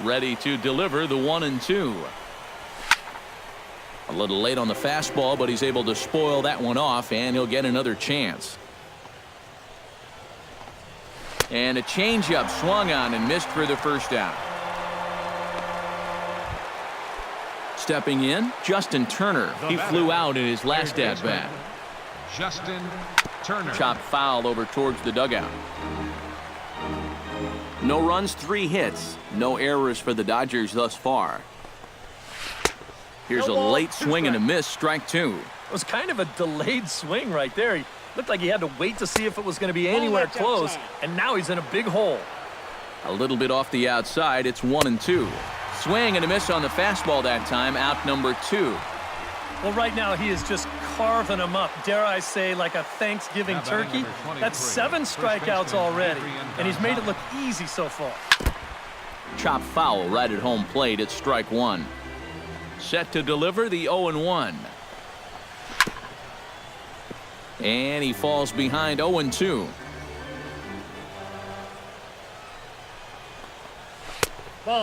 ready to deliver the 1-2. A little late on the fastball, but he's able to spoil that one off, and he'll get another chance. And a changeup swung on and missed for the first out. Stepping in, Justin Turner. He flew out in his last at-bat. Justin Turner. Chopped foul over towards the dugout. No runs, 3 hits. No errors for the Dodgers thus far. Here's a late swing and a miss, strike 2. It was kind of a delayed swing right there. He looked like he had to wait to see if it was going to be anywhere close, and now he's in a big hole. A little bit off the outside, it's 1-2. Swing and a miss on the fastball that time, out number 2. Well, right now he is just carving them up, dare I say, like a Thanksgiving turkey. That's 7 strikeouts already, and he's made it look easy so far. Chopped foul right at home plate, it's strike 1. Set to deliver the 0-1. And he falls behind 0-2.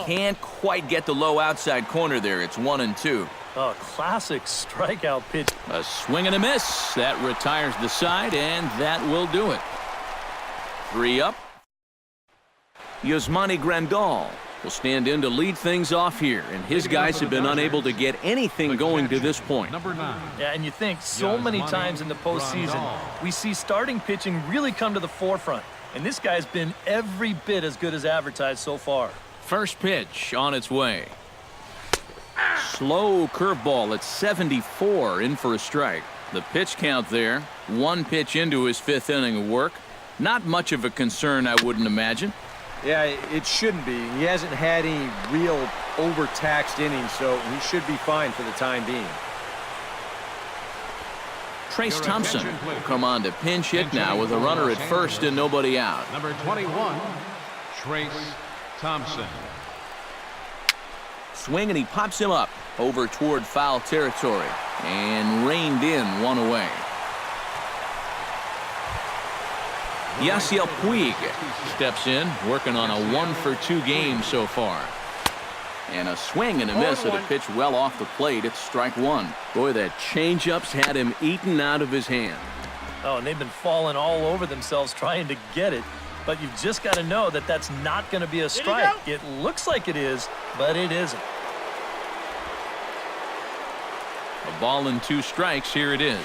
Can't quite get the low outside corner there. It's 1-2. Oh, classic strikeout pitch. A swing and a miss. That retires the side, and that will do it. 3 up. Yasmani Grandal will stand in to lead things off here, and his guys have been unable to get anything going to this point. Number 9. Yeah, and you think so many times in the postseason, we see starting pitching really come to the forefront, and this guy's been every bit as good as advertised so far. First pitch on its way. Slow curveball at 74, in for a strike. The pitch count there, 1 pitch into his 5th inning of work. Not much of a concern, I wouldn't imagine. Yeah, it shouldn't be. He hasn't had any real overtaxed innings, so he should be fine for the time being. Trace Thompson will come on to pinch hit now with a runner at first and nobody out. Number 21, Trace Thompson. Swing and he pops him up over toward foul territory and reined in, 1 away. Yasiel Puig steps in, working on a 1-for-2 game so far. And a swing and a miss at a pitch well off the plate. It's strike 1. Boy, that changeups had him eaten out of his hand. Oh, and they've been falling all over themselves trying to get it. But you've just got to know that that's not going to be a strike. It looks like it is, but it isn't. A ball and 2 strikes. Here it is.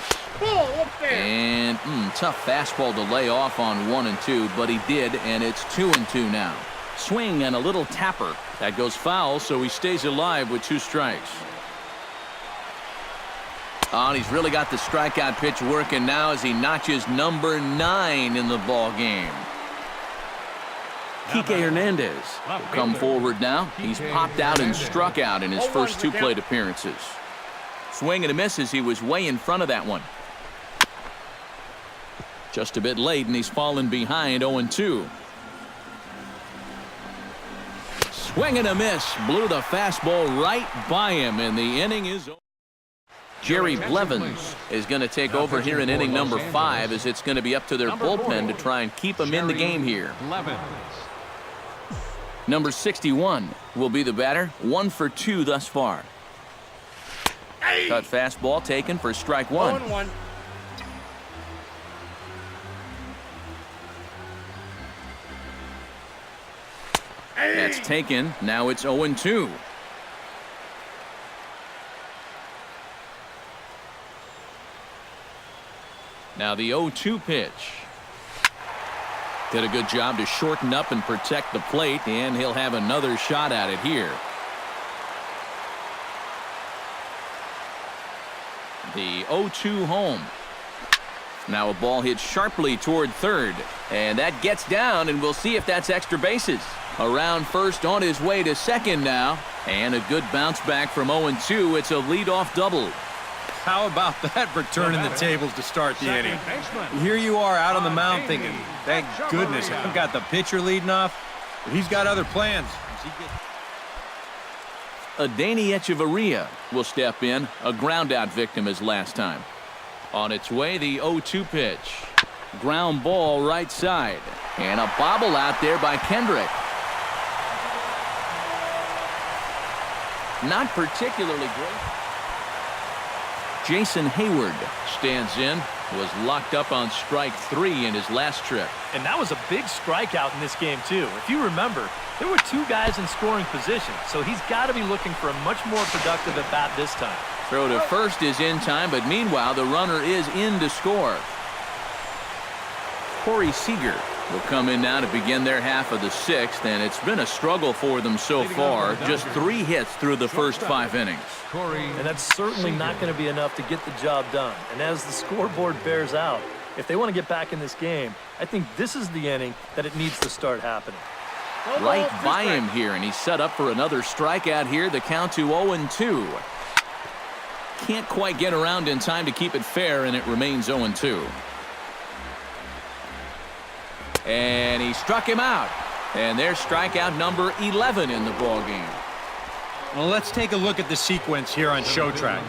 And tough fastball to lay off on 1 and 2, but he did, and it's 2 and 2 now. Swing and a little tapper. That goes foul, so he stays alive with 2 strikes. Oh, and he's really got the strikeout pitch working now as he notches number 9 in the ball game. Kike Hernandez will come forward now. He's popped out and struck out in his first 2 plate appearances. Swing and a miss as he was way in front of that one. Just a bit late, and he's fallen behind 0-2. Swing and a miss. Blew the fastball right by him, and the inning is over. Jerry Blevins is going to take over here in inning number 5, as it's going to be up to their bullpen to try and keep him in the game here. Number 61 will be the batter. 1 for 2 thus far. Cut fastball taken for strike 1. 0-1. That's taken. Now it's 0-2. Now the 0-2 pitch. Did a good job to shorten up and protect the plate, and he'll have another shot at it here. The 0-2 home. Now a ball hit sharply toward third, and that gets down, and we'll see if that's extra bases. Around first, on his way to second now, and a good bounce back from 0-2. It's a leadoff double. How about that for turning the tables to start the inning? Here you are out on the mound thinking, thank goodness I've got the pitcher leading off, but he's got other plans. Adeiny Echeverria will step in, a ground-out victim as last time. On its way, the 0-2 pitch. Ground ball right side. And a bobble out there by Kendrick. not particularly great. Jason Hayward stands in, was locked up on strike 3 in his last trip. And that was a big strikeout in this game, too. If you remember, there were 2 guys in scoring position, so he's got to be looking for a much more productive at-bat this time. Throw to first is in time, but meanwhile, the runner is in to score. Corey Seager will come in now to begin their half of the 6th, and it's been a struggle for them so far. Just 3 hits through the first 5 innings. And that's certainly not going to be enough to get the job done. And as the scoreboard bears out, if they want to get back in this game, I think this is the inning that it needs to start happening. Right by him here, and he's set up for another strikeout here. The count to 0-2. Can't quite get around in time to keep it fair, and it remains 0-2. And he struck him out. And there's strikeout number 11 in the ballgame. Well, let's take a look at the sequence here on Showtrack.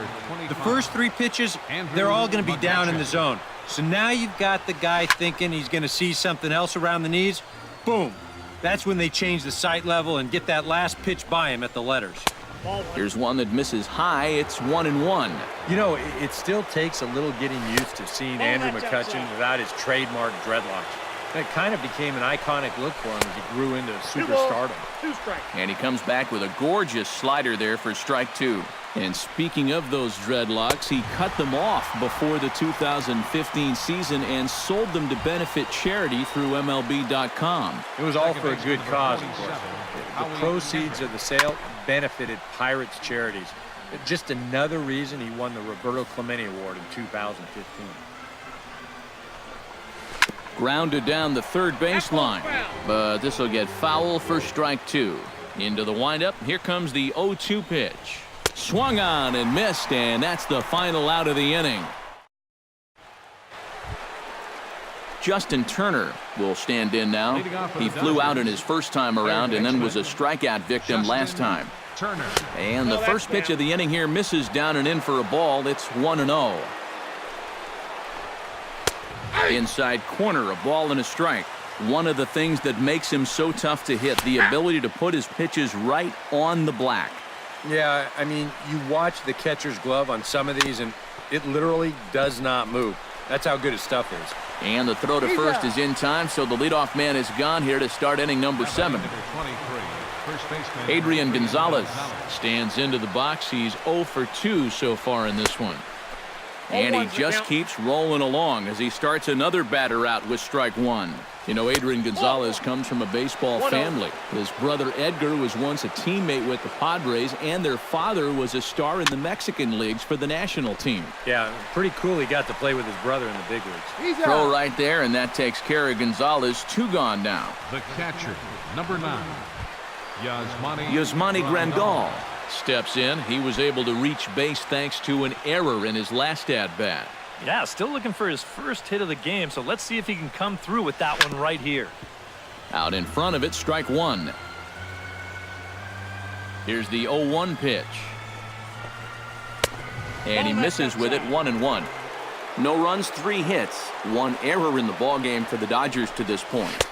The first 3 pitches, they're all going to be down in the zone. So now you've got the guy thinking he's going to see something else around the knees. Boom. That's when they change the sight level and get that last pitch by him at the letters. Here's one that misses high. It's 1-1. You know, it still takes a little getting used to seeing Andrew McCutchen without his trademark dreadlocks. That kind of became an iconic look for him as he grew into superstardom. And he comes back with a gorgeous slider there for strike 2. And speaking of those dreadlocks, he cut them off before the 2015 season and sold them to benefit charity through MLB.com. It was all for a good cause, of course. The proceeds of the sale benefited Pirates charities. Just another reason he won the Roberto Clemente Award in 2015. Grounded down the third baseline, but this will get foul for strike 2. Into the windup, here comes the 0-2 pitch. Swung on and missed, and that's the final out of the inning. Justin Turner will stand in now. He flew out in his first time around and then was a strikeout victim last time. And the first pitch of the inning here misses down and in for a ball. It's 1-0. Inside corner, a ball and a strike. One of the things that makes him so tough to hit, the ability to put his pitches right on the black. Yeah, I mean, you watch the catcher's glove on some of these, and it literally does not move. That's how good his stuff is. And the throw to first is in time, so the leadoff man is gone here to start inning number 7. Adrian Gonzalez stands into the box. He's 0 for 2 so far in this one. And he just keeps rolling along as he starts another batter out with strike 1. You know, Adrian Gonzalez comes from a baseball family. His brother Edgar was once a teammate with the Padres, and their father was a star in the Mexican leagues for the national team. Yeah, pretty cool he got to play with his brother in the big leagues. Throw right there, and that takes care of Gonzalez. 2 gone now. The catcher, number 9, Yasmani Grandal steps in. He was able to reach base thanks to an error in his last at-bat. Yeah, still looking for his first hit of the game, so let's see if he can come through with that one right here. Out in front of it, strike 1. Here's the 0-1 pitch. And he misses with it, 1-1. No runs, 3 hits. 1 error in the ballgame for the Dodgers to this point.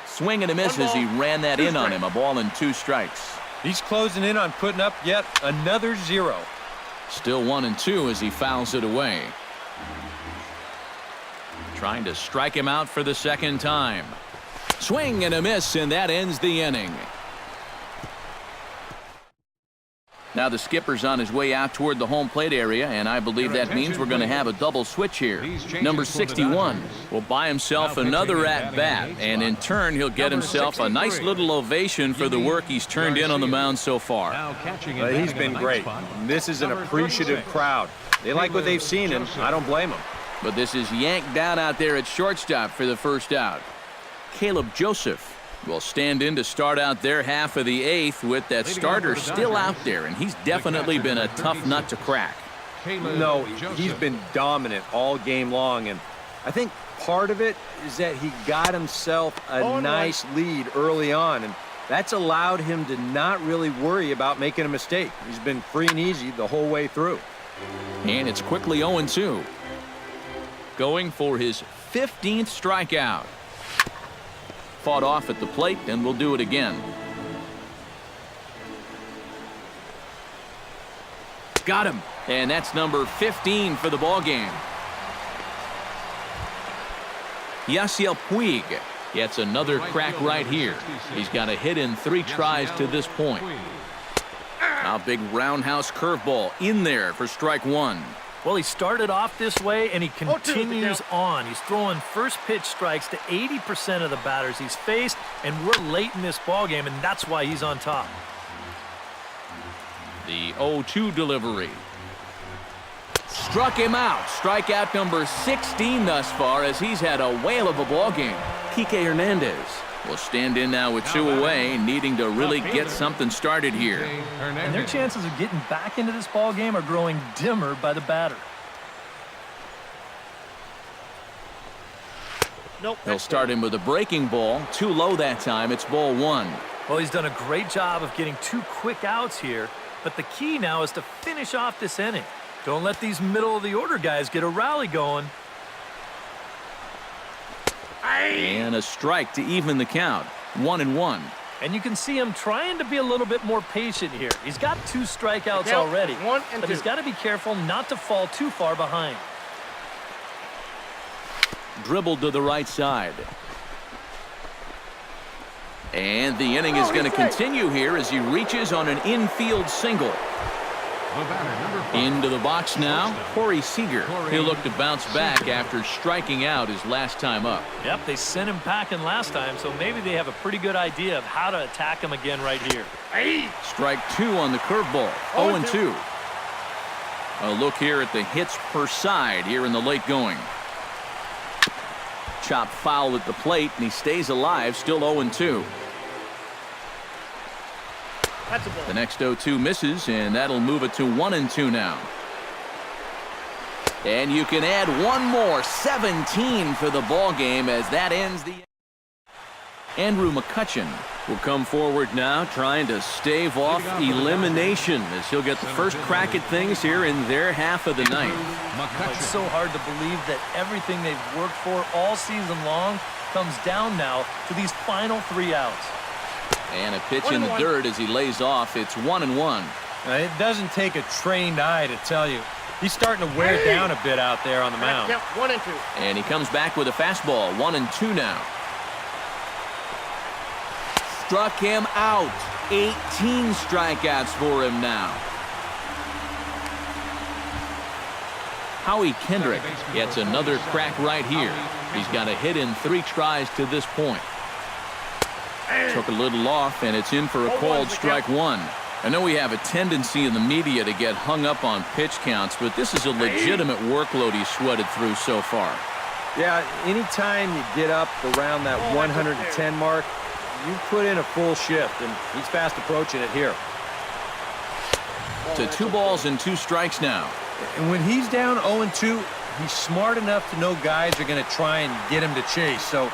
Swing and a miss as he ran that in on him. A ball and 2 strikes. He's closing in on putting up yet another 0. Still 1-2 as he fouls it away. Trying to strike him out for the second time. Swing and a miss, and that ends the inning. Now the skipper's on his way out toward the home plate area, and I believe that means we're going to have a double switch here. Number 61 will buy himself another at-bat, and in turn he'll get himself a nice little ovation for the work he's turned in on the mound so far. He's been great. This is an appreciative crowd. They like what they've seen, and I don't blame them. But this is yanked down out there at shortstop for the first out. Caleb Joseph will stand in to start out their half of the 8th with that starter still out there, and he's definitely been a tough nut to crack. No, he's been dominant all game long, and I think part of it is that he got himself a nice lead early on, and that's allowed him to not really worry about making a mistake. He's been free and easy the whole way through. And it's quickly 0-2. Going for his 15th strikeout. Fought off at the plate, and we'll do it again. got him. And that's number 15 for the ball game. Yasiel Puig gets another crack right here. He's got a hit in 3 tries to this point. A big roundhouse curveball in there for strike 1. Well, he started off this way, and he continues on. He's throwing first pitch strikes to 80% of the batters he's faced, and we're late in this ballgame, and that's why he's on top. The 0-2 delivery. Struck him out. Strikeout number 16 thus far, as he's had a whale of a ball game. Kike Hernandez will stand in now with 2 away, needing to really get something started here. And their chances of getting back into this ball game are growing dimmer by the batter. They'll start him with a breaking ball. Too low that time. It's ball 1. Well, he's done a great job of getting 2 quick outs here, but the key now is to finish off this inning. Don't let these middle-of-the-order guys get a rally going. And a strike to even the count. 1-1. And you can see him trying to be a little bit more patient here. He's got 2 strikeouts already, but he's got to be careful not to fall too far behind. Dribbled to the right side. And the inning is going to continue here as he reaches on an infield single. Into the box now, Corey Seager. He'll look to bounce back after striking out his last time up. Yep, they sent him packing last time, so maybe they have a pretty good idea of how to attack him again right here. Strike 2 on the curveball. 0-2. A look here at the hits per side here in the late going. Chop foul at the plate, and he stays alive, still 0-2. The next 0-2 misses, and that'll move it to 1-2 now. And you can add one more, 17 for the ball game as that ends the. Andrew McCutchen will come forward now, trying to stave off elimination as he'll get the first crack at things here in their half of the ninth. It's so hard to believe that everything they've worked for all season long comes down now to these final 3 outs. And a pitch in the dirt as he lays off. It's 1-1. It doesn't take a trained eye to tell you. He's starting to wear down a bit out there on the mound. Yep, 1-2. And he comes back with a fastball. 1-2 now. Struck him out. 18 strikeouts for him now. Howie Kendrick gets another crack right here. He's got a hit in 3 tries to this point. Took a little off, and it's in for a called strike 1. I know we have a tendency in the media to get hung up on pitch counts, but this is a legitimate workload he's sweated through so far. Yeah, anytime you get up around that 110 mark, you put in a full shift, and he's fast approaching it here. To 2 balls and 2 strikes now. And when he's down 0-2, he's smart enough to know guys are going to try and get him to chase. So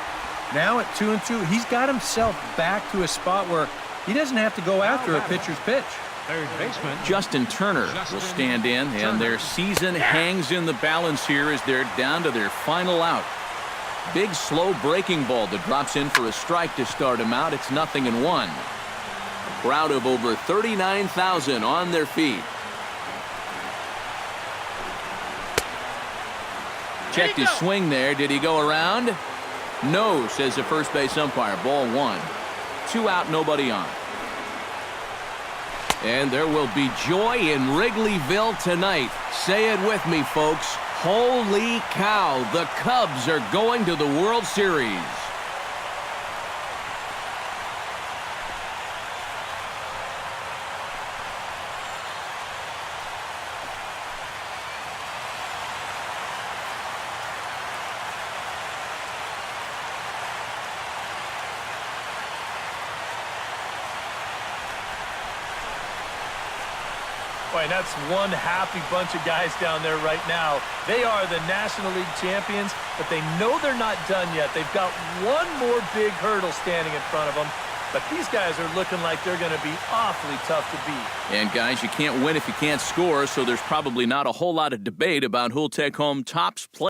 now at 2-2, he's got himself back to a spot where he doesn't have to go after a pitcher's pitch. Third baseman Justin Turner will stand in, and their season hangs in the balance here as they're down to their final out. Big slow breaking ball that drops in for a strike to start him out. It's 0-1. A crowd of over 39,000 on their feet. Checked his swing there. Did he go around? No, says the first base umpire. Ball 1. 2 out, nobody on. And there will be joy in Wrigleyville tonight. Say it with me, folks. Holy cow, the Cubs are going to the World Series. Boy, that's one happy bunch of guys down there right now. They are the National League champions, but they know they're not done yet. They've got one more big hurdle standing in front of them, but these guys are looking like they're going to be awfully tough to beat. And guys, you can't win if you can't score, so there's probably not a whole lot of debate about who'll take home Topps play.